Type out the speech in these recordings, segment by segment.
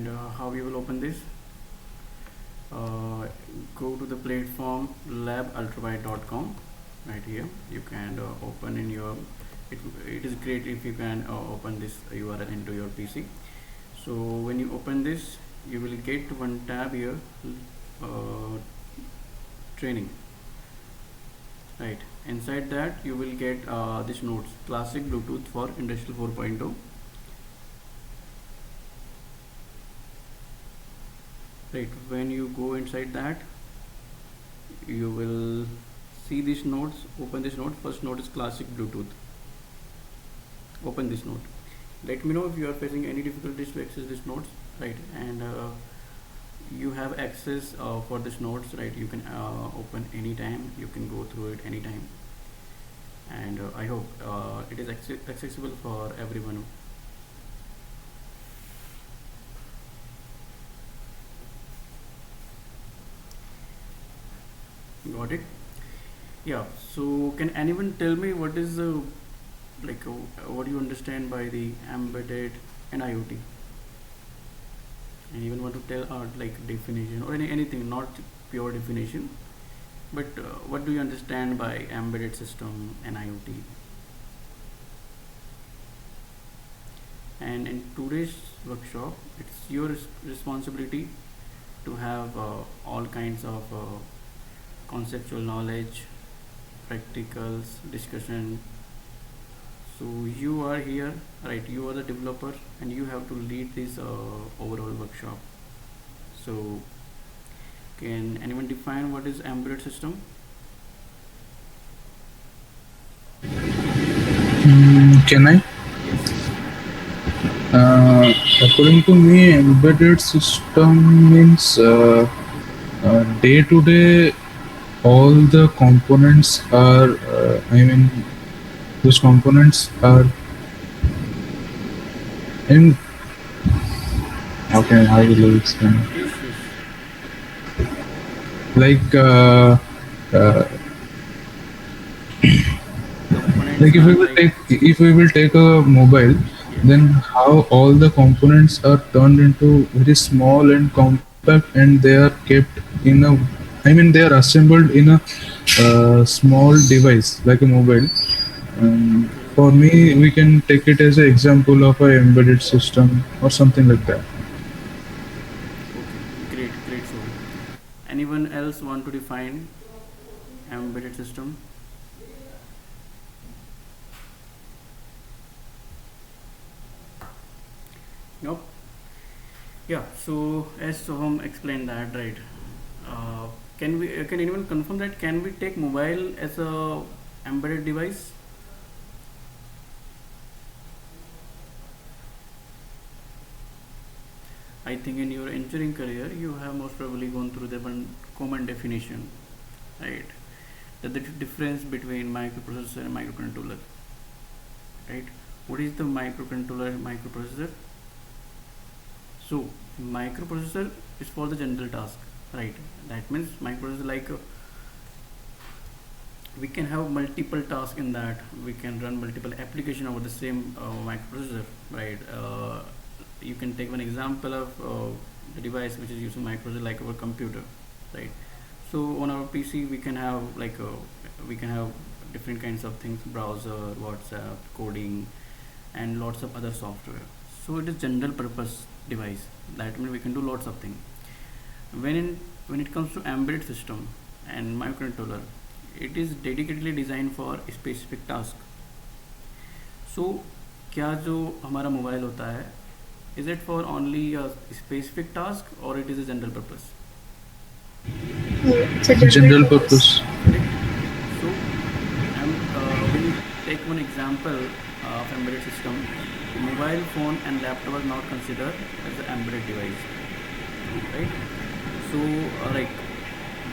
And how you will open this? Go to the platform labultrawide.com. Right here you can open in your it is great if you can open this URL into your PC. So when you open this, you will get one tab here, uh, training. Right, inside that you will get this notes, classic Bluetooth for industrial 4.0. Right, when you go inside that, you will see these notes. Open this note. First note is classic Bluetooth. Open this note. Let me know if you are facing any difficulties to access these notes. Right, and you have access for this notes. Right, you can open anytime, you can go through it anytime, and I hope it is accessible for everyone. Got it? Yeah, so can anyone tell me what is what do you understand by the embedded and IoT? Anyone want to tell like definition or anything, not pure definition, but what do you understand by embedded system and IoT? And in today's workshop, it's your responsibility to have all kinds of conceptual knowledge, practicals, discussion. So you are here, right? You are the developer, and you have to lead this overall workshop. So, can anyone define what is embedded system? Can I? Yes. According to me, embedded system means day to day, all the components are. Those components are in. How will I explain? Yes. Yes. Like uh, Components like are like, if we will take a mobile, yes. then how all the components are turned into very small and compact, and they are kept in a they are assembled in a small device like a mobile. For Okay. me, we can take it as an example of a embedded system or something like that. Okay. Great. Great. So, anyone else want to define embedded system? Nope. Yeah. So as Soham explained that, right? Uh, can anyone confirm that can we take mobile as a embedded device? I think in your engineering career you have most probably gone through the one common definition, right? That the difference between microprocessor and microcontroller, right? What is the microcontroller and microprocessor? So microprocessor is for the general task, right? That means microprocessor like we can have multiple tasks in that. We can run multiple application over the same microprocessor, right? You can take one example of the device which is using microprocessor like our computer, right? So on our PC we can have we can have different kinds of things: browser, WhatsApp, coding, and lots of other software. So it is general purpose device. That means we can do lots of things. When it comes to embedded system and microcontroller, it is dedicatedly designed for a specific task. So क्या जो हमारा mobile होता है, is it for only a specific task or it is a general purpose? It's a general General purpose. purpose. Correct. So when you take one example of embedded system, mobile phone and laptop are not considered as an embedded device, right? So like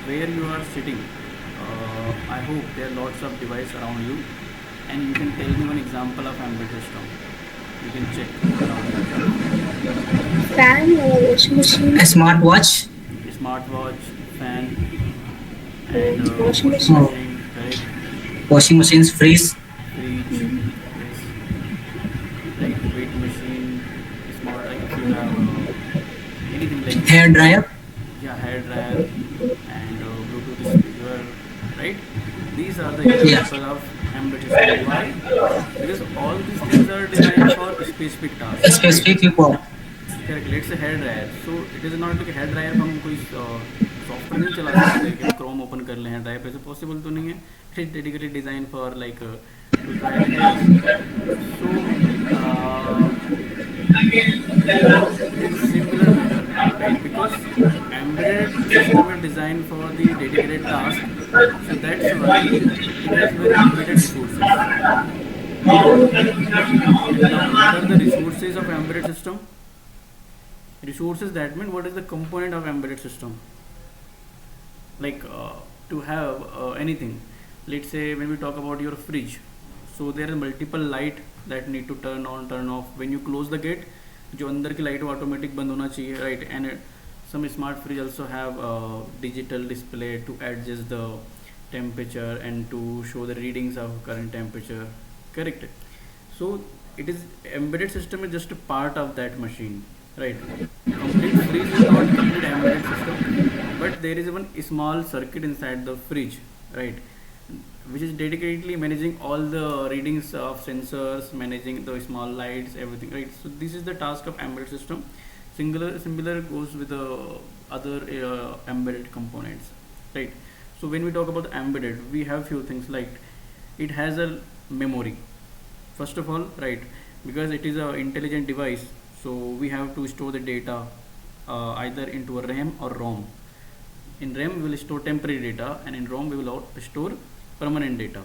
where you are sitting, I hope there are lots of devices around you, and you can tell me one example of embedded system. You can check around Fan or washing machine? A smartwatch. you. Smartwatch, fan, and Washing washing machine. Oh, machine, correct? washing machines, fridge. Fridge, yes. Like weight machine, smart. Like if you have anything like Hair dryer. yeah, hair dryer and Bluetooth speaker, right? These are the Yeah. example of embedded system. Why? Because all these things are designed for specific tasks, right? Specific requirement. Correct. Let's say hair dryer. So it is not like hair dryer हम कोई software नहीं चला सकते कि Chrome open कर लें, hair dryer पे, ऐसे पॉसिबल तो नहीं है. It is dedicated design for like to dry the hairs. So in similar manner, right? Because embedded system is designed for the dedicated task, so that's why it has very limited resources. And now, what are the resources of embedded system? Resources, that mean what is the component of embedded system? Like to have anything. Let's say when we talk about your fridge, so there are multiple light that need to turn on, turn off. When you close the gate, जो अंदर की light automatic बंद होना चाहिए, right? And some smart fridge also have a digital display to adjust the temperature and to show the readings of current temperature, correct? So it is embedded system is just a part of that machine, right? Complete fridge is not complete embedded system, but there is one small circuit inside the fridge, right, which is dedicatedly managing all the readings of sensors, managing the small lights, everything, right? So this is the task of embedded system. Similar goes with the other embedded components, right? So when we talk about embedded, we have few things like it has a memory, first of all, right? Because it is a intelligent device, so we have to store the data either into a RAM or ROM. In RAM we will store temporary data, and in ROM we will store permanent data.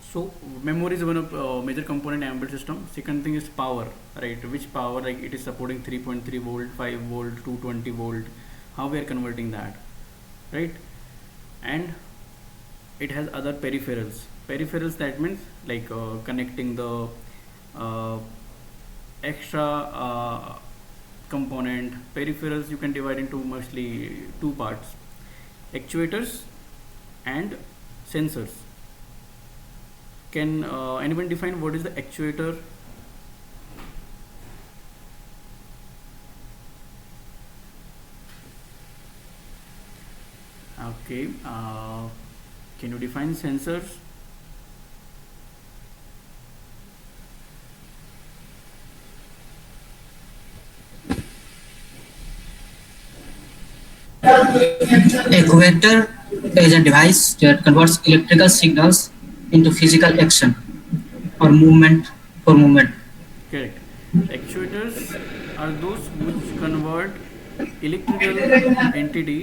So memory is one of major component in embedded system. Second thing is power, right? Which power, like it is supporting 3.3 volt, 5 volt, 220 volt. How we are converting that, right? And it has other peripherals. Peripherals, that means like connecting the extra component. Peripherals you can divide into mostly two parts: actuators and sensors. Can anyone define what is the actuator? Okay, can you define sensors? Actuator is a device that converts electrical signals into physical action or movement for movement. Correct. Actuators are those which convert electrical entity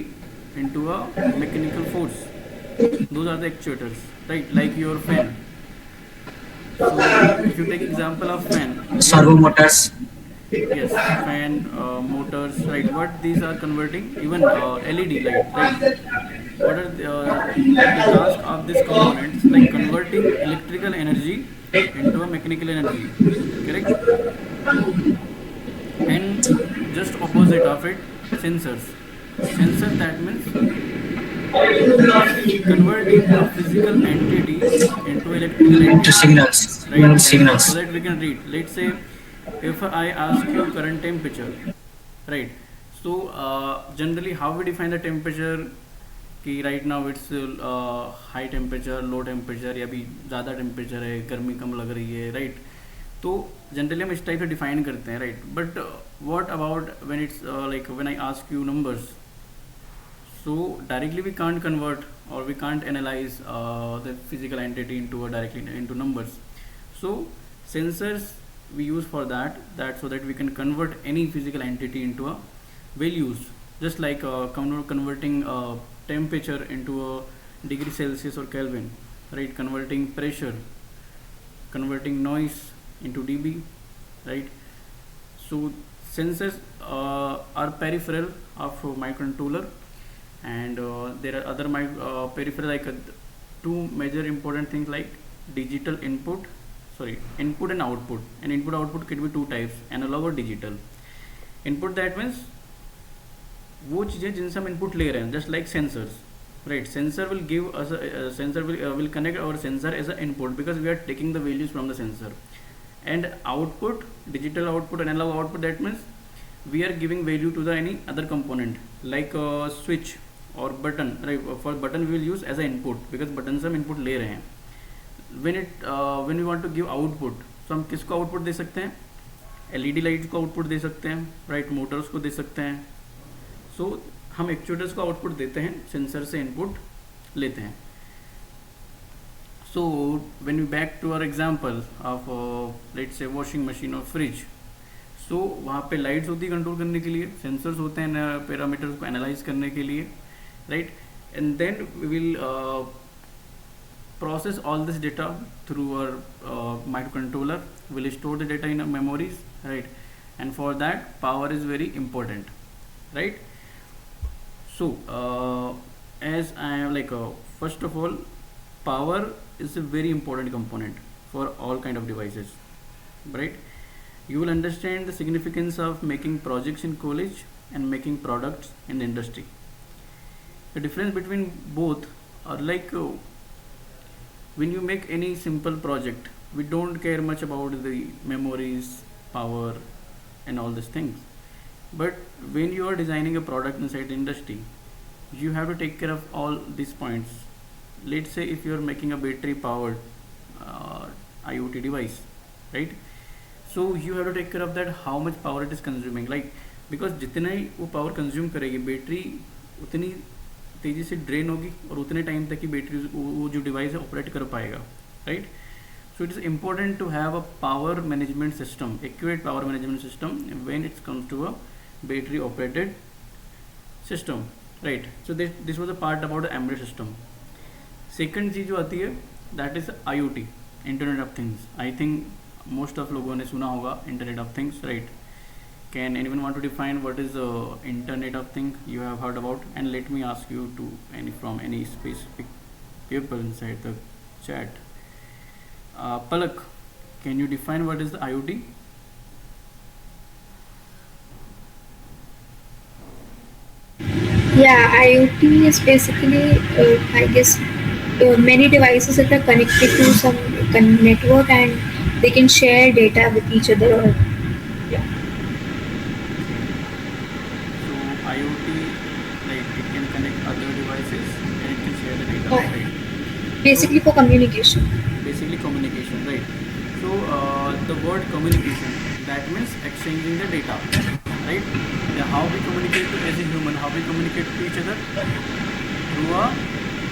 into a mechanical force. Those are the actuators, right? Like your fan. So if you take example of fan, Servo motors. yes, fan, motors, right? What these are converting, even LED light, right? What are the task of these components? Like converting electrical energy into a mechanical energy, correct? And just opposite of it, sensors. Sensors, that means converting a physical entity into electrical To entity, signals. right? And Signals. so that we can read. Let's say if I ask you current temperature, right? So generally how we define the temperature, कि right now it's high temperature, low temperature, या भी ज़्यादा temperature है, गर्मी कम लग रही है, right? तो जनरली हम इस टाइप से डिफाइन करते हैं, right? But what about when it's like when I ask you numbers, so directly we can't convert or we can't analyze the physical entity into directly into numbers. So sensors we use for that so that we can convert any physical entity into a values, just like converting temperature into a degree Celsius or Kelvin, right? Converting pressure, converting noise into dB, right? So sensors are peripheral of microcontroller, and there are other peripheral, like two major important things like digital input and output. And input output could be two types, analog or digital. Input, that means वो चीज़ें जिनसे हम input ले रहे हैं, just like sensors, right? Sensor will give us sensor will connect our sensor as an input because we are taking the values from the sensor. And output, digital output, analog output, that means we are giving value to the any other component like a switch or button, right? For button we will use as an input because buttons हम input ले रहे हैं. When we want to give output, so हम किसको output दे सकते हैं? LED lights को output दे सकते हैं, राइट, मोटर्स को दे सकते हैं. सो हम एक्चुएटर्स को आउटपुट देते हैं, सेंसर से इनपुट लेते हैं. So when we back to our example of let's say washing machine और फ्रिज, सो वहाँ पे लाइट्स होती है कंट्रोल करने के लिए, सेंसर्स होते हैं पैरामीटर्स को एनालाइज करने के लिए, right, and then we will process all this data through our microcontroller. Will store the data in our memories, right, and for that power is very important, right. So as I am like first of all, power is a very important component for all kind of devices, right. You will understand the significance of making projects in college and making products in the industry. The difference between both are like when you make any simple project, we don't care much about the memories, power and all these things. But when you are designing a product inside the industry, you have to take care of all these points. Let's say if you are making a battery powered IoT device, right, so you have to take care of that, how much power it is consuming, like because जितना ही वो power consume करेगी battery उतनी तेज़ी से drain होगी और उतने time तक ही बैटरी वो जो डिवाइस है ऑपरेट कर पाएगा, right. So it is important to have a power management system, accurate power management system when it's comes to a battery operated system, right. So this was a part about the embedded system. Second चीज़ जो आती है that is IoT, internet of things. I think most of लोगों ने सुना होगा internet of things, right. Can anyone want to define what is the Internet of Things you have heard about? And let me ask you to from any specific people inside the chat. Palak, can you define what is the IoT? Yeah, IoT is basically, I guess, many devices that are connected to some network and they can share data with each other. Or yeah. IoT, like it can connect other devices and it can share the data, right? Basically for communication. Basically communication, right. So the word communication, that means exchanging the data, right. How we communicate as a human, how we communicate to each other through a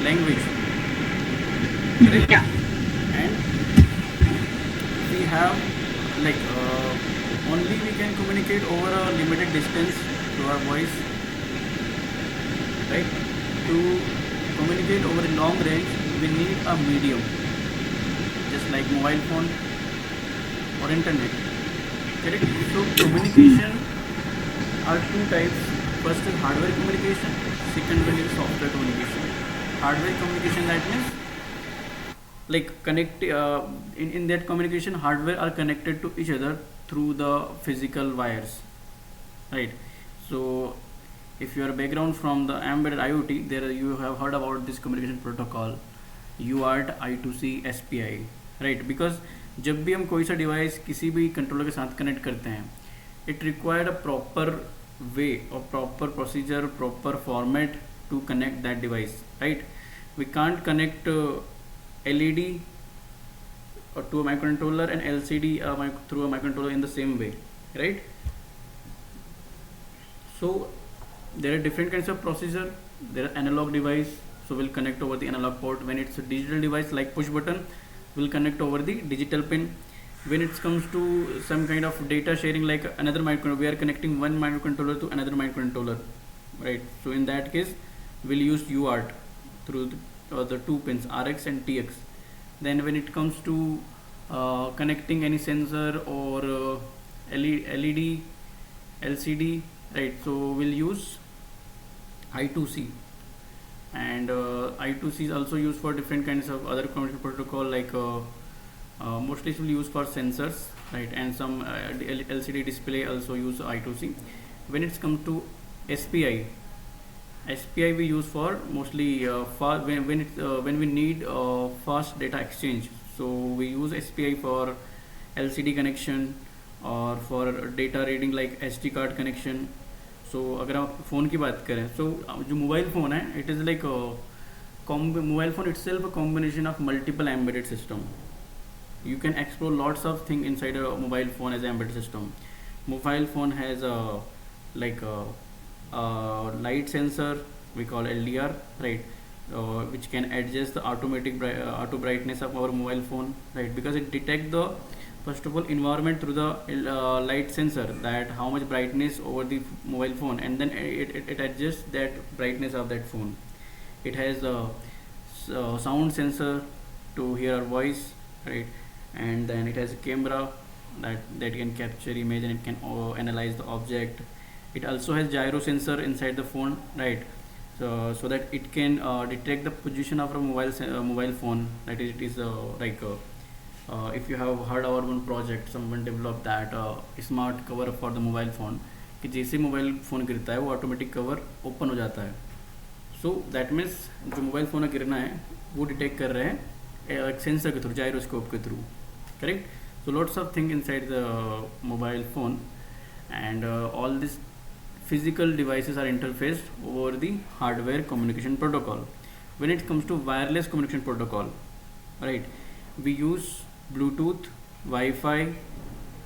language, correct? Yeah. And we have like only we can communicate over a limited distance through our voice, right. To communicate over a long range we need a medium, just like mobile phone or internet, correct. So communication are two types. First is hardware communication, second one is software communication. Hardware communication, that means like connect in that communication hardware are connected to each other through the physical wires, right. So if your background from the embedded IoT, there you have heard about this communication protocol UART, I2C, SPI, right. Because जब भी हम कोई सा device किसी भी controller के साथ connect करते हैं, it required a proper way or proper procedure, proper format to connect that device, right. We can't connect LED to a microcontroller and LCD through a microcontroller in the same way, right. So there are different kinds of procedure. There are analog device, so we'll connect over the analog port. When it's a digital device like push button, we'll connect over the digital pin. When it comes to some kind of data sharing like another microcontroller, we are connecting one microcontroller to another microcontroller, right. So in that case we'll use UART through the two pins RX and TX. Then when it comes to connecting any sensor or LED, LCD, right, so we'll use I2C. And I2C is also used for different kinds of other communication protocol like mostly it will use for sensors, right, and some LCD display also use I2C. When it's come to SPI, SPI we use for mostly when we need fast data exchange. So we use SPI for LCD connection, और for data reading like SD card connection. So अगर आप phone की बात करें, so जो mobile phone है, it is like mobile phone itself a combination of multiple embedded system. You can explore lots of things inside a mobile phone as an embedded system. Mobile phone has a like a light sensor, we call LDR, right, which can adjust the automatic auto brightness of our mobile phone, right, because it detects the first of all environment through the light sensor, that how much brightness over the mobile phone, and then it adjusts that brightness of that phone. It has a sound sensor to hear our voice, right, and then it has a camera that can capture image, and it can analyze the object. It also has gyro sensor inside the phone, right, so that it can detect the position of a mobile phone. That is, it is if you have heard our one project, someone developed that smart cover for the mobile phone, कि जैसे mobile phone गिरता है वो automatic cover open हो जाता है. So that means जो mobile phone गिरना है वो डिटेक्ट कर रहे हैं एक सेंसर के थ्रू, जायरोस्कोप के through, correct. So lots of thing inside the mobile phone, and all these physical devices are interfaced over the hardware communication protocol. When it comes to wireless communication protocol, right, we use Bluetooth, Wi-Fi,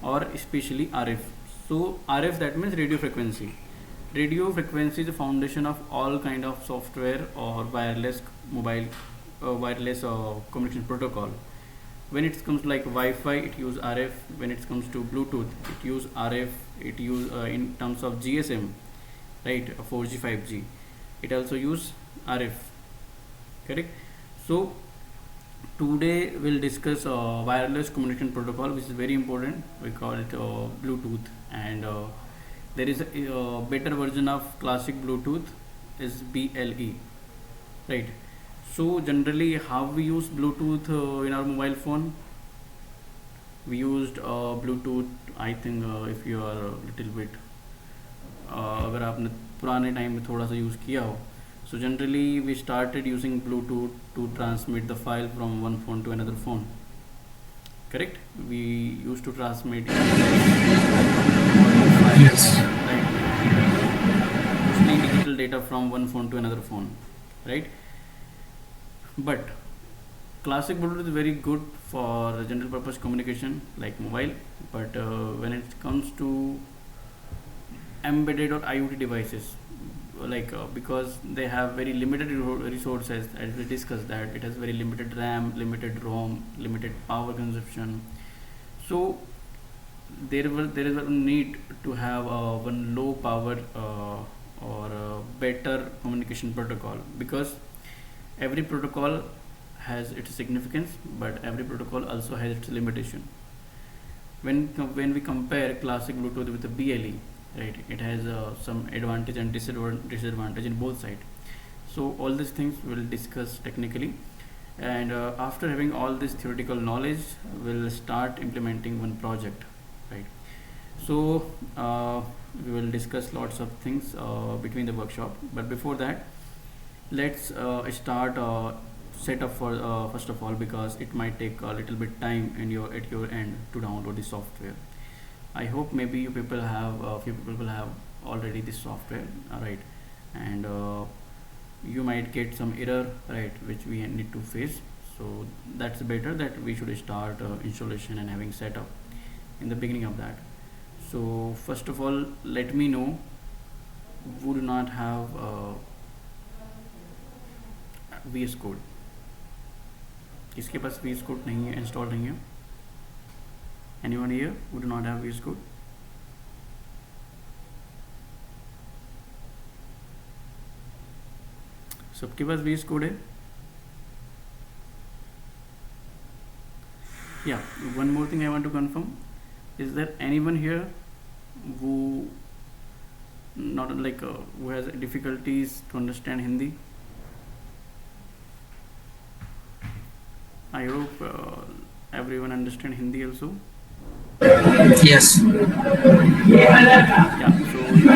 or especially RF. So RF, that means radio frequency. Radio frequency is the foundation of all kind of software or wireless mobile wireless communication protocol. When it comes like Wi-Fi, it use RF. When it comes to Bluetooth, it use RF. It use in terms of GSM, right, 4G, 5G, it also use RF, correct. So today we'll discuss wireless communication protocol, which is very important. We call it Bluetooth, and there is a better version of classic Bluetooth is BLE, right. So generally how we use Bluetooth in our mobile phone, we used Bluetooth, I think if you are a little bit अगर आपने पुराने time में थोड़ा सा use किया हो, so generally we started using Bluetooth to transmit the file from one phone to another phone, correct. We used to transmit files, Yes. right, mostly digital data from one phone to another phone, right. But classic Bluetooth is very good for general purpose communication like mobile, but when it comes to embedded or IoT devices, like because they have very limited resources, as we discussed, that it has very limited RAM, limited ROM, limited power consumption. So there is a need to have one low power or better communication protocol, because every protocol has its significance, but every protocol also has its limitation. When we compare classic Bluetooth with the BLE, right, it has some advantage and disadvantage in both sides. So all these things we'll discuss technically, and after having all this theoretical knowledge, we'll start implementing one project, right. So we will discuss lots of things between the workshop, but before that, let's start setup for first of all, because it might take a little bit time at your end to download the software. I hope maybe you people have few people have already this software, right, and you might get some error, right, which we need to face. So that's better that we should start installation and having setup in the beginning of that. So first of all, let me know who do not have VS Code. किसके पास VS Code नहीं है, install नहीं है? Anyone here who do not have VS Code? सबके पास VS Code है? Yeah, one more thing I want to confirm. Is there anyone here who not like who has difficulties to understand Hindi? I hope everyone understand Hindi also. Yes. Yeah, so you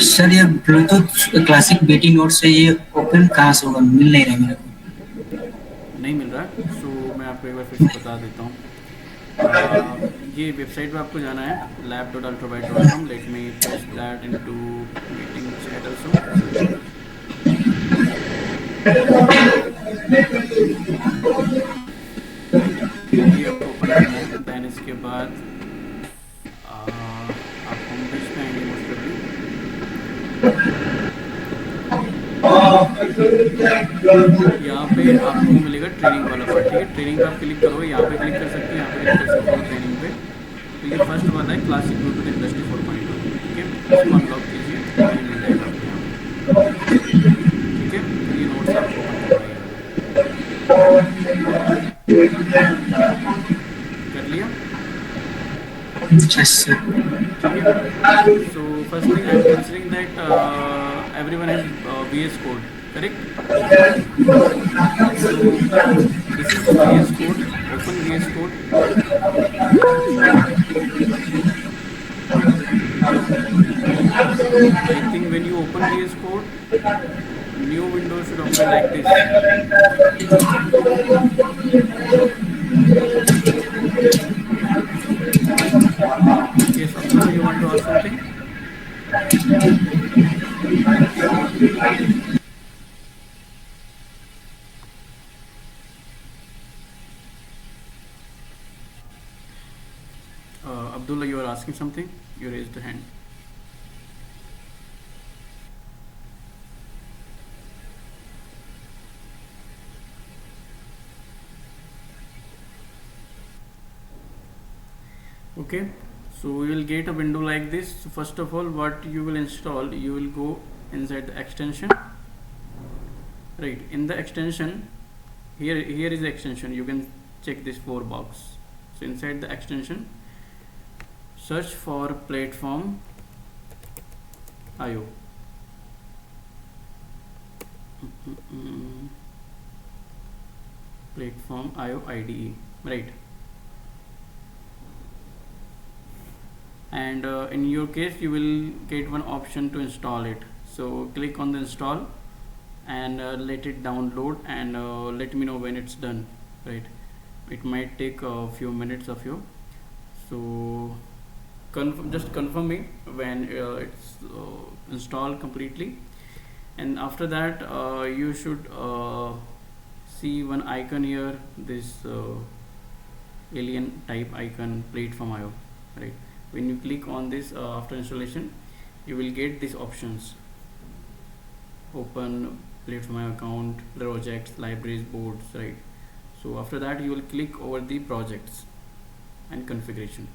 sir ये Bluetooth classic BT note से ये open कहाँ से होगा, मिल नहीं रहा है मेरे को. सो मैं आपको एक बार फिर से बता देता हूँ. ये वेबसाइट पे आपको जाना है lab.ultrabyte.com. Let me paste that into meeting chat also. ये आपको ओपन करना है. देन इसके बाद आप होम पेज पे आएंगे मोस्ट प्रॉब्ली. यहाँ पे आपको मिलेगा ट्रेनिंग वाला पार्ट. ठीक है, ट्रेनिंग पे आप क्लिक करोगे, यहाँ पे क्लिक कर सकते हो, यहाँ पे क्लिक कर सकते हो ट्रेनिंग पे. तो ये फर्स्ट वाला है क्लासिक ब्लूटूथ इंडस्ट्री 4.2. ठीक है, इसको अनलॉक कीजिए, ये मिल जाएगा आपको यहाँ पे. ठीक है, तो ये नोट्स आपको ओपन कर लिया. Yes, sir. ठीक है. So first thing I am considering that everyone has VS Code, correct? So this is VS Code. Open VS Code. I think when you open VS Code, new window should open like this. Yes, Abdullah, you want to ask something? Abdullah, you are asking something? You raised the hand. Okay, so you will get a window like this. So first of all, what you will install, you will go inside the extension. Right, in the extension, here is the extension. You can check this 4 box. So inside the extension, search for platform IO. Platform IO IDE, right? And in your case you will get one option to install it. So click on the install and let it download, and let me know when it's done. Right, it might take a few minutes of you. So just confirm me when it's installed completely, and after that you should see one icon here, this alien type icon, platform IO. Right, when you click on this after installation, you will get these options: open platform IO account, projects, libraries, boards. Right, so after that you will click over the projects and configuration,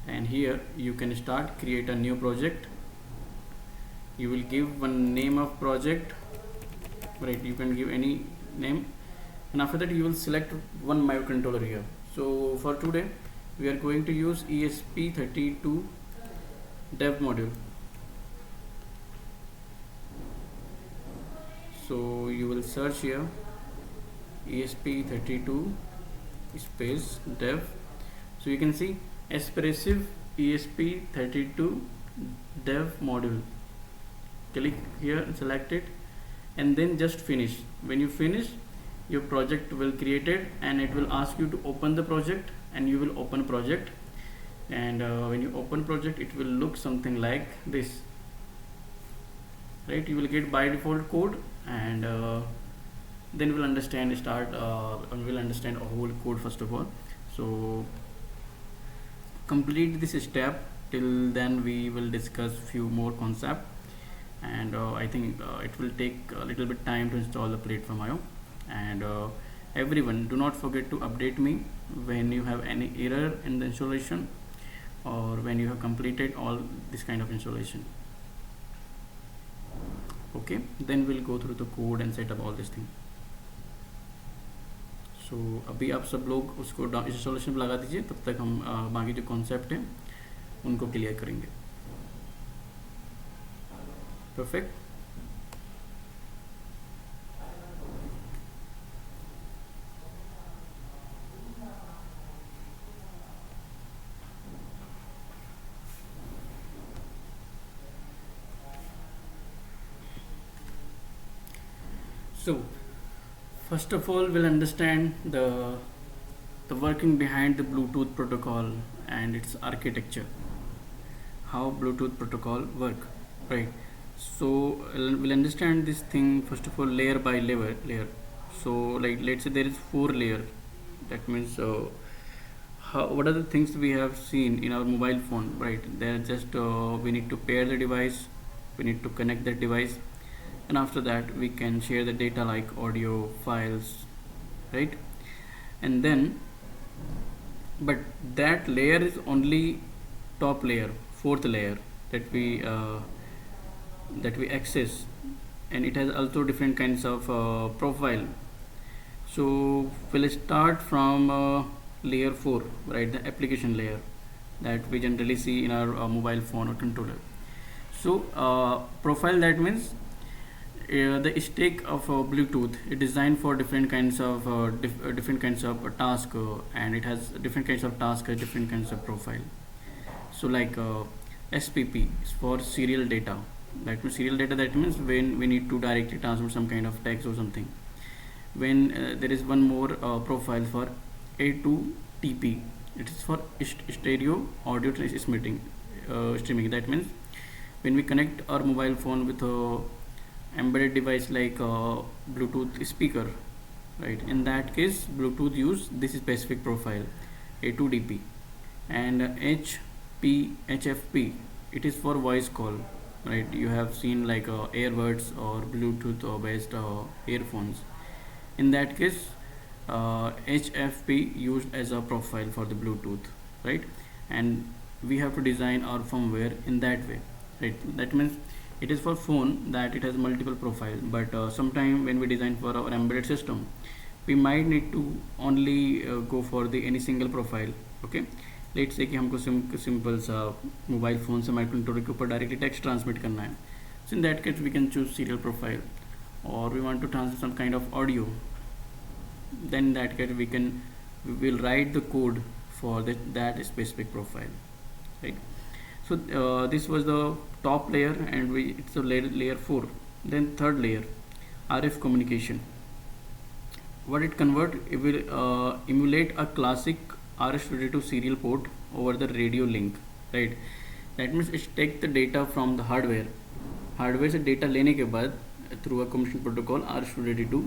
and here you can start create a new project. You will give one name of project. Right, you can give any name, and after that you will select one microcontroller here. So for today we are going to use ESP32 dev module. So you will search here ESP32 space dev. So you can see Espressive ESP32 dev module. Click here and select it, and then just finish. When you finish, your project will created, and it will ask you to open the project, and you will open project. And when you open project, it will look something like this. Right, you will get by default code, and then we'll understand we'll understand a whole code first of all. So complete this step. Till then we will discuss few more concepts, and I think it will take a little bit time to install the platform IO. And everyone, do not forget to update me when you have any error in the installation, or when you have completed all this kind of installation. Okay, then we'll go through the code and set up all this thing. So अभी आप सब लोग उसको installation पे लगा दीजिए, तब तक हम बाकी जो कॉन्सेप्ट हैं उनको क्लियर करेंगे. Perfect. So First of all, we'll understand the working behind the Bluetooth protocol and its architecture. How Bluetooth protocol work, right? So we'll understand this thing first of all layer by layer. So like let's say there is 4 layer. That means what are the things we have seen in our mobile phone, right? They're just we need to pair the device, we need to connect that device, and after that we can share the data like audio files, right? And then but that layer is only top layer, fourth layer that we access, and it has also different kinds of profile. So we'll start from layer 4, right? The application layer that we generally see in our mobile phone or controller. So profile, that means the stack of Bluetooth is designed for different kinds of different kinds of task, and it has different kinds of task, different kinds of profile. So like SPP is for serial data. That means serial data. That means when we need to directly transmit some kind of text or something. When there is one more profile for A2TP. It is for stereo audio transmitting streaming. That means when we connect our mobile phone with a embedded device like Bluetooth speaker, right? In that case, Bluetooth use this specific profile A2DP, and HFP. It is for voice call, right? You have seen like earbuds or Bluetooth based earphones. In that case, HFP used as a profile for the Bluetooth, right? And we have to design our firmware in that way, right? That means it is for phone that it has multiple profile, but sometime when we design for our embedded system, we might need to only go for the any single profile. Okay, let's say कि हमको simple सा mobile phone से microcontroller के ऊपर directly text transmit करना है. So in that case we can choose serial profile, or we want to transmit some kind of audio, then in that case we will write the code for that specific profile, right? So this was the top layer, and it's a layer 4. Then third layer, RF communication. What it convert, it will emulate a classic RS-232 serial port over the radio link, right? That means it take the data from the hardware से data लेने के बाद through a communication protocol RS-232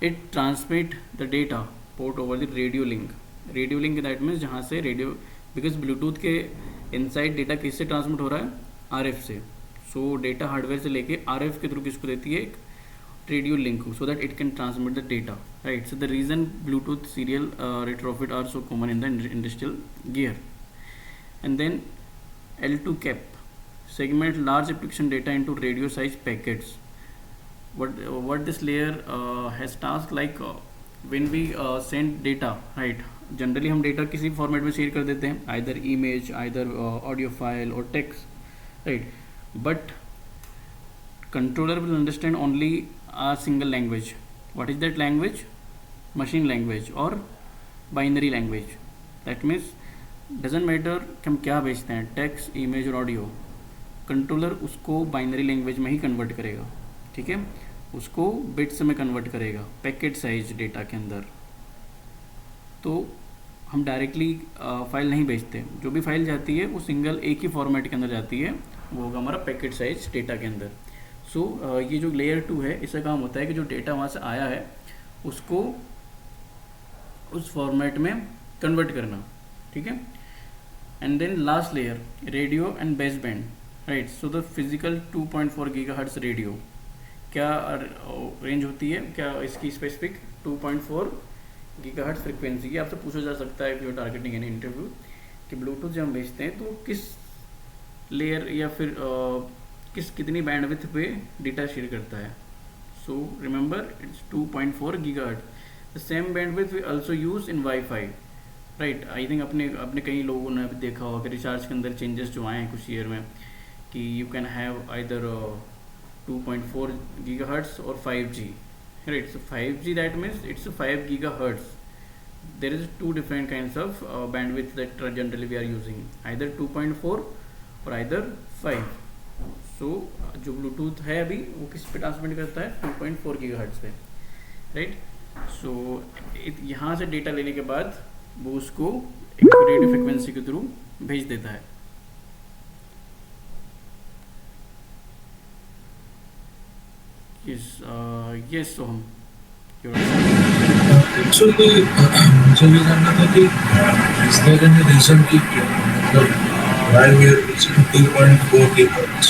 it transmit the data port over the radio link. That means जहाँ से radio, because Bluetooth के inside data किससे transmit हो रहा है, RF से. सो डेटा हार्डवेयर से लेके RF के थ्रू किसको देती है, एक radio link, so that it can transmit the data, right? So the reason Bluetooth serial retrofit are so common in the industrial gear. And then L2 cap, segment large application data into radio size packets. What this layer has task like when we send data, right? Generally हम data किसी format में share कर देते हैं, either image, either audio file or text, right? But controller will understand only a single language. What is that language? Machine language or binary language. That means doesn't matter कि हम क्या भेजते हैं, text, image और audio, controller उसको binary language में ही convert करेगा, ठीक है? उसको बिट्स में कन्वर्ट करेगा पैकेट साइज डेटा के अंदर. तो हम डायरेक्टली फाइल नहीं भेजते, जो भी फाइल जाती है वो सिंगल एक ही फॉर्मेट के अंदर जाती है, वो होगा हमारा पैकेट साइज डेटा के अंदर. सो ये जो लेयर 2 है, इसका काम होता है कि जो डेटा वहाँ से आया है उसको उस फॉर्मेट में कन्वर्ट करना, ठीक है? And then last layer, radio and base band, right? So the physical 2.4 gigahertz radio, क्या रेंज होती है, क्या इसकी स्पेसिफिक 2.4 गीगाहर्ट्ज़ फ्रिक्वेंसी की. आपसे पूछा जा सकता है कि टारगेटिंग एन इंटरव्यू कि ब्लूटूथ जब हम भेजते हैं तो किस लेयर या फिर कितनी बैंडविड्थ पे डेटा शेयर करता है. So remember it's 2.4 gigahertz. The same bandwidth we also use in wifi, right? I think अपने कई लोगों ने देखा होगा कि रिचार्ज के अंदर चेंजेस जो आए हैं कुछ ईयर में कि you can have either 2.4 gigahertz और 5G, right? So 5G that means it's 5 gigahertz. there is two different kinds of bandwidth that generally we are using, either 2.4 or either 5. So जो Bluetooth है अभी वो किस पे transmit करता है, 2.4 gigahertz पे, राइट? सो यहाँ से डेटा लेने के बाद वो उसको एक रेडियो फ्रिक्वेंसी के थ्रू भेज देता है. यस सोहम, एक्चुअली मुझे ये जानना था कि इज देयर एनी रीजन कि मतलब why we are using 2.4 GHz?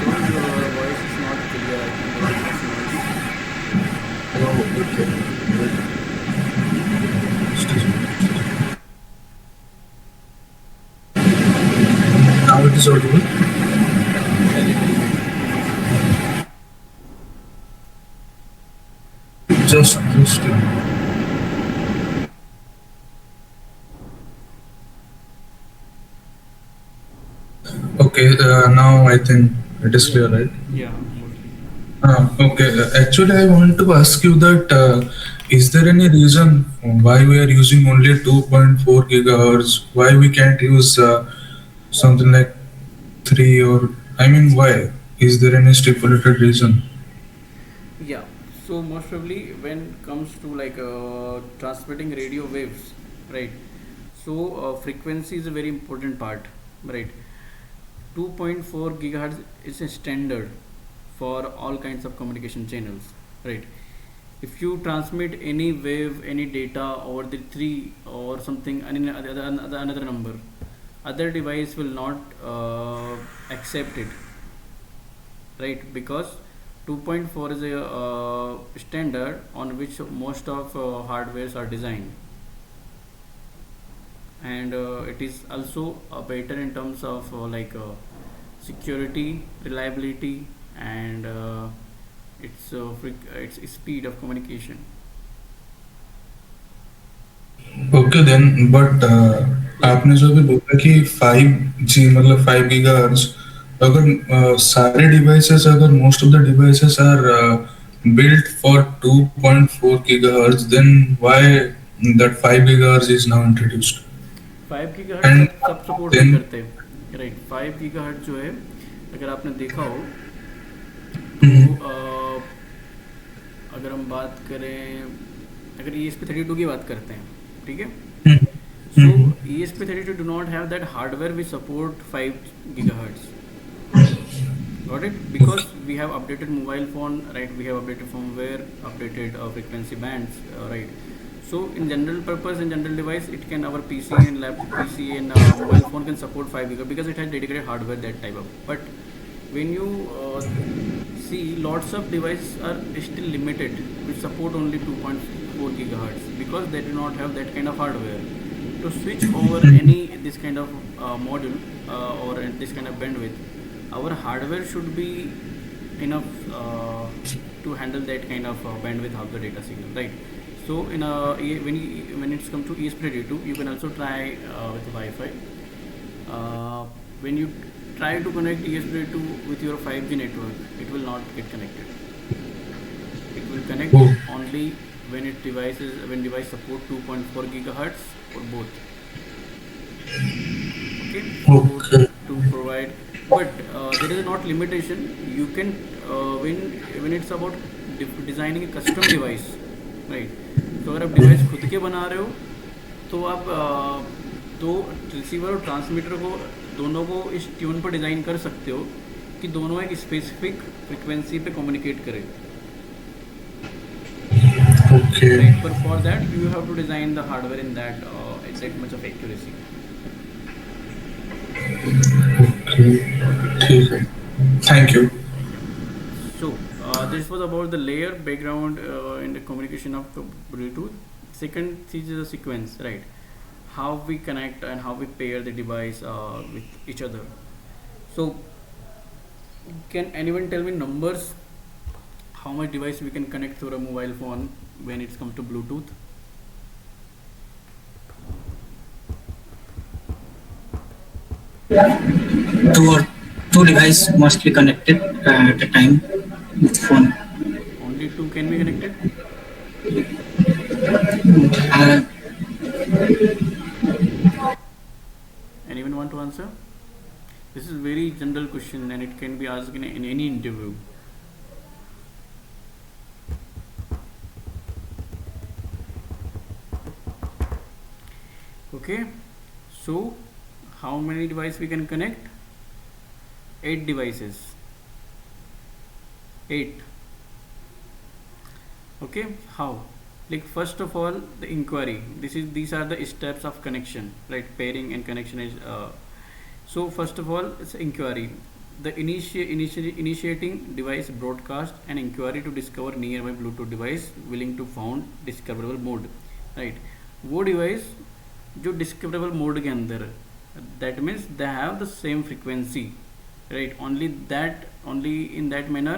Soham, your voice is not clear. I think there is much noise. Oh, okay. Now it is audible. A little bit. Just. Okay, now I think it is clear, right? Yeah, mostly. Okay. Actually, I want to ask you that is there any reason why we are using only 2.4 gigahertz? Why we can't use something like 3 or I mean why? Is there any stipulated reason? Yeah. So most probably when it comes to like transmitting radio waves, right? So frequency is a very important part, right? 2.4 gigahertz is a standard for all kinds of communication channels, right? If you transmit any wave, any data over the 3 or something, another number, other device will not accept it, right? Because 2.4 is a standard on which most of hardwares are designed, and it is also better in terms of security, reliability, and its speed of communication. Okay then, but आपने जो भी बोला कि 5G मतलब 5 GHz, अगर सारे devices अगर most of the devices are built for 2.4 GHz, then why that 5 GHz is now introduced? 5 gigahertz And सब सपोर्ट नहीं then करते, राइट. 5 गीगाहर्ट्ज जो है, अगर आपने देखा हो तो अगर हम बात करें, अगर ESP32 की बात करते हैं, ठीक है. So ESP32 do not have that hardware which support 5 gigahertz. Got it? Because we have updated mobile phone, right? We have updated firmware, updated frequency bands, right? So in general purpose, in general device, it can, our PC and PC and mobile phone can support 5 gigahertz because it has dedicated hardware that type of. But when you see, lots of devices are still limited which support only 2.4 gigahertz because they do not have that kind of hardware to switch over any this kind of module or this kind of bandwidth. Our hardware should be enough to handle that kind of bandwidth of the data signal, right? So in when it's come to ESP32, you can also try with Wi-Fi. When you try to connect ESP32 with your 5G network, it will not get connected. It will connect only when device support 2.4 gigahertz or both. Okay. okay. To provide, but there is not limitation. You can when it's about designing a custom device, right? तो अगर आप device खुद के बना रहे हो तो आप दो रिसीवर और ट्रांसमीटर को दोनों को इस ट्यून पर डिज़ाइन कर सकते हो कि दोनों एक स्पेसिफिक फ्रिक्वेंसी पे कम्युनिकेट करें. Okay. Right? But for that you have to design the hardware in that much of accuracy. Okay. ठीक है. Thank you. So this was about the layer background in the communication of Bluetooth. Second is the sequence, right? How we connect and how we pair the device with each other. So can anyone tell me numbers? How much device we can connect through a mobile phone when it comes to Bluetooth? Two devices must be connected at a time with phone. Only two can be connected? Anyone want to answer? This is very general question and it can be asked in any interview. Okay, so how many devices we can connect? 8 devices. 8. Okay, how? Like first of all, the inquiry. These are the steps of connection, right? Pairing and connection is. So first of all, it's inquiry. The initiating device broadcast an inquiry to discover nearby Bluetooth device willing to found discoverable mode, right? वो device जो discoverable mode के अंदर, that means they have the same frequency, right? Only in that manner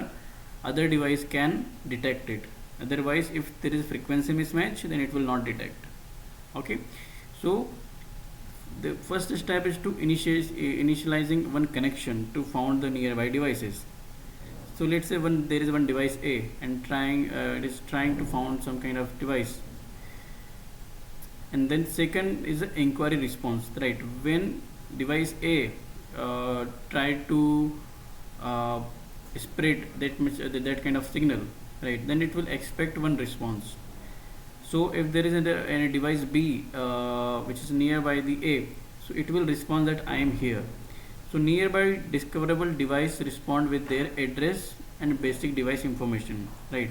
other device can detect it. Otherwise, if there is frequency mismatch, then it will not detect. Okay, so the first step is to initializing one connection to found the nearby devices. So let's say there is one device A and it is trying to found some kind of device. And then second is the inquiry response, right? When device A try to spread that kind of signal, right, then it will expect one response. So if there is a device B which is nearby the A, so it will respond that I am here. So nearby discoverable device respond with their address and basic device information, right?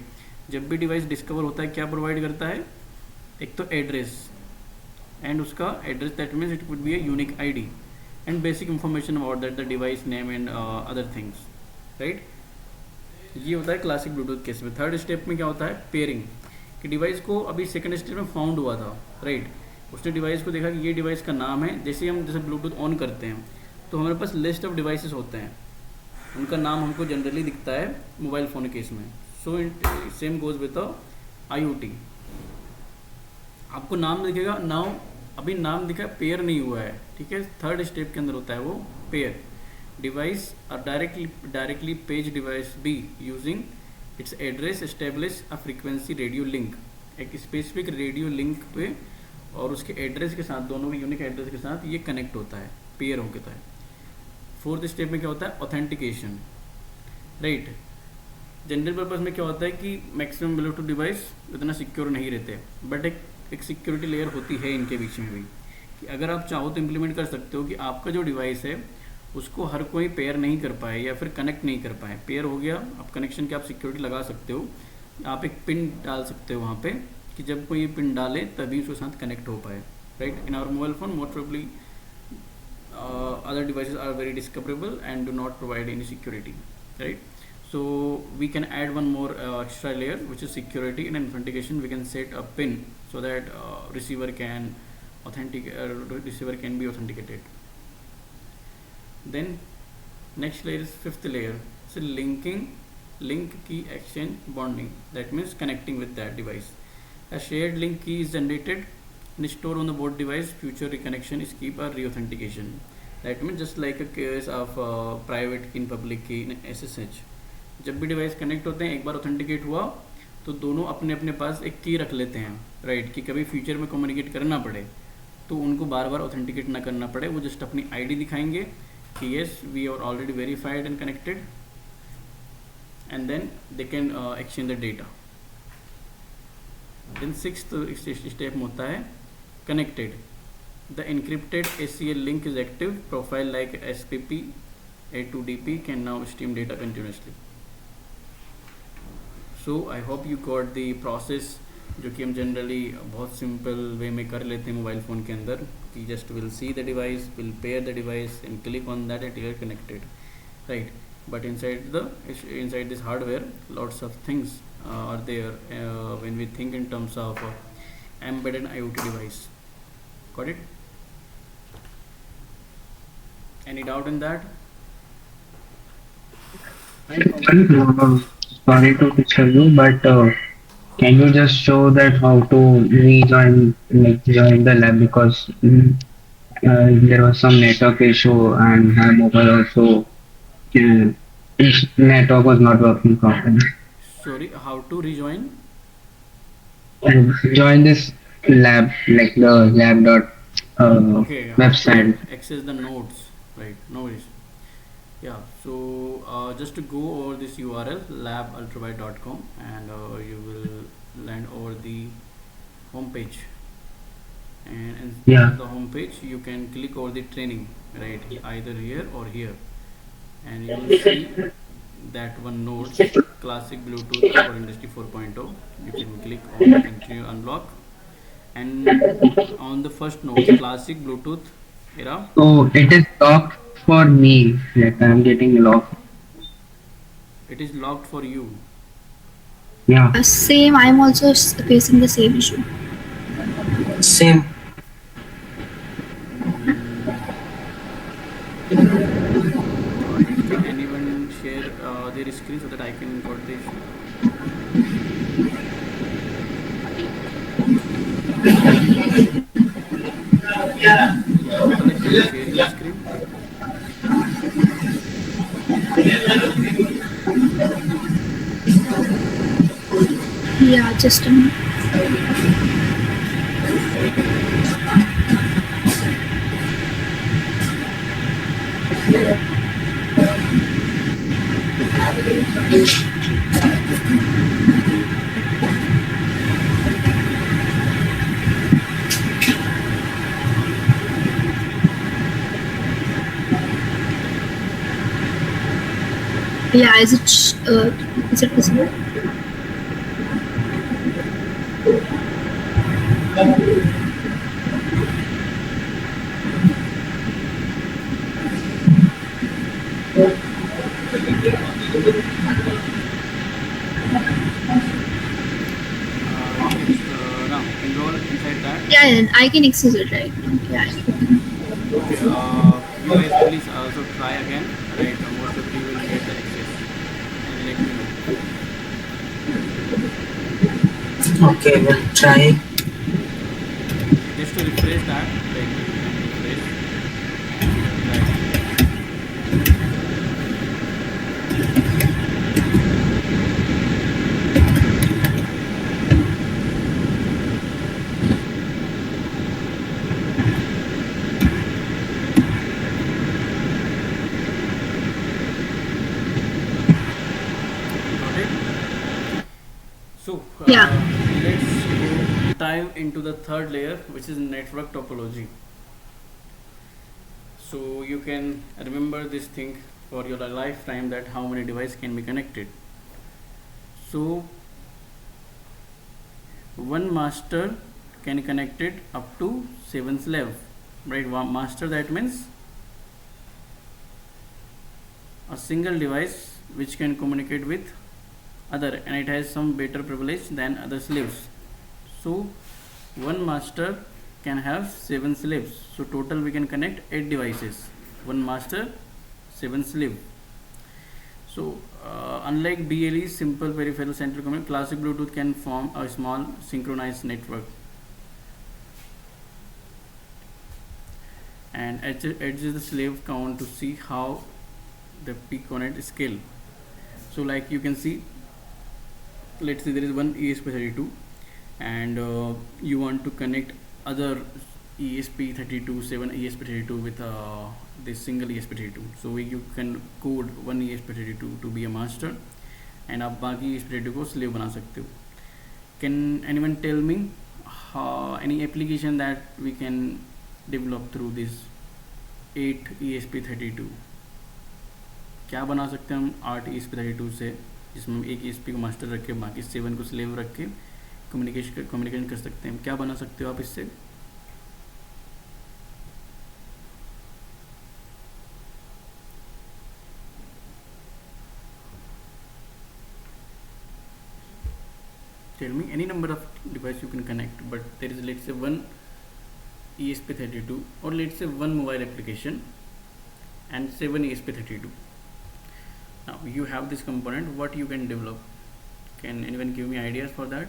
जब भी device discover होता है क्या provide करता है? एक तो address and उसका address, that means it would be a unique ID and basic information about that, the device name and other things, right? ये होता है क्लासिक ब्लूटूथ केस में. थर्ड स्टेप में क्या होता है? पेयरिंग. कि डिवाइस को अभी सेकंड स्टेप में फाउंड हुआ था, राइट? उसने डिवाइस को देखा कि ये डिवाइस का नाम है. जैसे हम ब्लूटूथ ऑन करते हैं तो हमारे पास लिस्ट ऑफ डिवाइसेस होते हैं, उनका नाम हमको जनरली दिखता है मोबाइल फ़ोन केस में. So same goes with IoT. आपको नाम दिखेगा. नाउ अभी नाम दिखा, पेयर नहीं हुआ है, ठीक है? थर्ड स्टेप के अंदर होता है वो पेयर. डिवाइस और directly page device be using its address establish a frequency radio link. एक स्पेसिफिक रेडियो लिंक पे और उसके एड्रेस के साथ, दोनों के यूनिक एड्रेस के साथ ये कनेक्ट होता है, पेयर होता है. फोर्थ स्टेप में क्या होता है? Authentication, right? जनरल पर्पज में क्या होता है कि मैक्सिमम ब्लूटूथ डिवाइस इतना सिक्योर नहीं रहते, बट एक सिक्योरिटी लेयर होती है इनके बीच में भी, कि अगर आप चाहो तो इम्प्लीमेंट कर सकते हो कि आपका जो डिवाइस है उसको हर कोई पेयर नहीं कर पाए या फिर कनेक्ट नहीं कर पाए. पेयर हो गया, आप कनेक्शन के आप सिक्योरिटी लगा सकते हो. आप एक पिन डाल सकते हो वहाँ पे कि जब कोई ये पिन डाले तभी उसके साथ कनेक्ट हो पाए, right? In our mobile phone most probably other devices are very discoverable and do not provide any security, right? So we can add one more extra layer, which is security and authentication. We can set a pin so that receiver can be authenticated. Then next layer is fifth layer. So link key exchange bonding. That means connecting with that device. A shared link key is generated and stored on the board device. Future reconnection is keep or reauthentication. That means just like a case of private key in public key in SSH. जब भी device connect होते हैं, एक बार authenticate हुआ तो दोनों अपने अपने पास एक की रख लेते हैं, राइट? कि कभी फ्यूचर में कम्युनिकेट करना पड़े तो उनको बार बार ऑथेंटिकेट ना करना पड़े. वो जस्ट अपनी आईडी दिखाएंगे कि yes we are already verified and connected, and then they can exchange the data. Then sixth step में होता है connected. The encrypted ACL link is active. Profile like SPP, A2DP can now stream data continuously. So I hope you got the process, जो कि हम generally बहुत simple way में कर लेते हैं मोबाइल फ़ोन के अंदर, कि just will see the device, will pair the device and click on that and you're connected, right? But inside this hardware, lots of things are there when we think in terms of embedded IoT device. Got it? Any doubt in that? Sorry to disturb you, but can you just show that how to rejoin, like join the lab, because there was some network issue and my mobile also network was not working properly. Sorry, how to rejoin? Join this lab, like the lab dot Okay, website. access the nodes, right? No worries. Yeah, so just to go over this URL labaltrabyte.com and you will land over the home page. and Yeah. in the home page you can click over the training, right, either here or here, and you will see that one nodes classic Bluetooth for industry 4.0. You can click on continue unlock, and on the first node classic Bluetooth era, Oh, it is locked for me. Like I'm getting locked. it is locked for you. Yeah. Same, I'm also facing the same issue. Same. Mm, got it. Can anyone share their screen so that I can got the issue? Palak, can you share your screen? Yeah, just a minute. Yeah, is it visible? Yes. Now enroll inside that. Yeah, yeah, I can access it right now. Yeah. Okay. You guys please also try again. Right. Most of you will get the access, and let me know. Okay, we'll try. Just to refresh that, like you can refresh and try again. Got it? So Yeah. let's go dive into the third layer, which is network topology. So you can remember this thing for your lifetime, that how many devices can be connected. So one master can connect it up to 7 slave, right? One master, that means a single device which can communicate with other, and it has some better privilege than other slaves. So one master can have 7 slaves, so total we can connect 8 devices. One master, 7 slave. So unlike BLE, simple peripheral central communication, classic Bluetooth can form a small synchronized network, and adjust the slave count to see how the Piconet scale. So like you can see, let's say there is one ESP32, and you want to connect other ESP32, 7 ESP32 with this single ESP32. So you can code one ESP32 to be a master, and आप बाकी ESP32 को slave बना सकते हो. Can anyone tell me any application that we can develop through this 8 ESP32? क्या बना सकते हैं हम 8 ESP32 से, जिसमें हम एक ESP को मास्टर रख के बाकी 7 को स्लेव रख के कम्युनिकेशन कर सकते हैं. क्या बना सकते हो आप इससे? Tell me any number of device you can connect, but there is, let's say, one ESP32, or let's say one mobile application and 7 ESP32. Now you have this component, what you can develop? Can anyone give me ideas for that?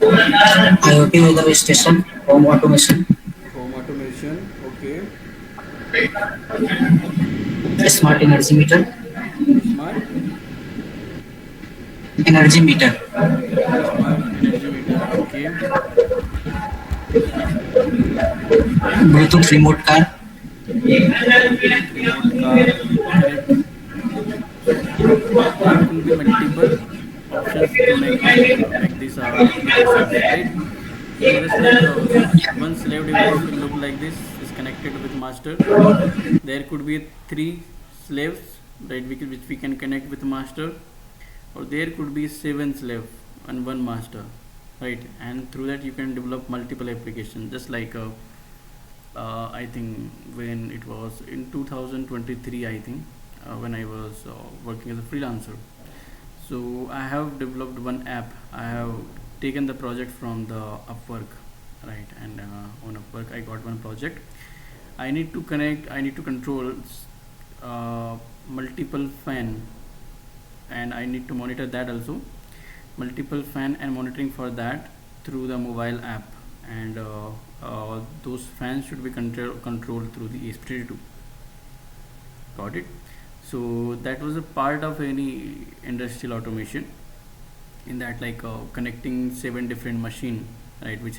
IoT weather station, home automation, Home automation, okay. smart energy meter, Smart energy meter, smart energy meter, okay. Bluetooth remote car, remote car, correct? There can be multiple options to make these applications, right? So just like one slave device will look like this, is connected with master. There could be three slaves, right, which we can connect with master, or there could be seven slave and one master, right? And through that you can develop multiple applications. Just like I think when it was in 2023, I think when I was working as a freelancer, so I have developed one app. I have taken the project from the Upwork, right? And on Upwork I got one project. I need to connect, I need to control multiple fan, and I need to monitor that also, multiple fan and monitoring for that through the mobile app. And those fans should be controlled through the ESP32. Got it? So that was a part of any industrial automation, in that like connecting seven different machine, right, which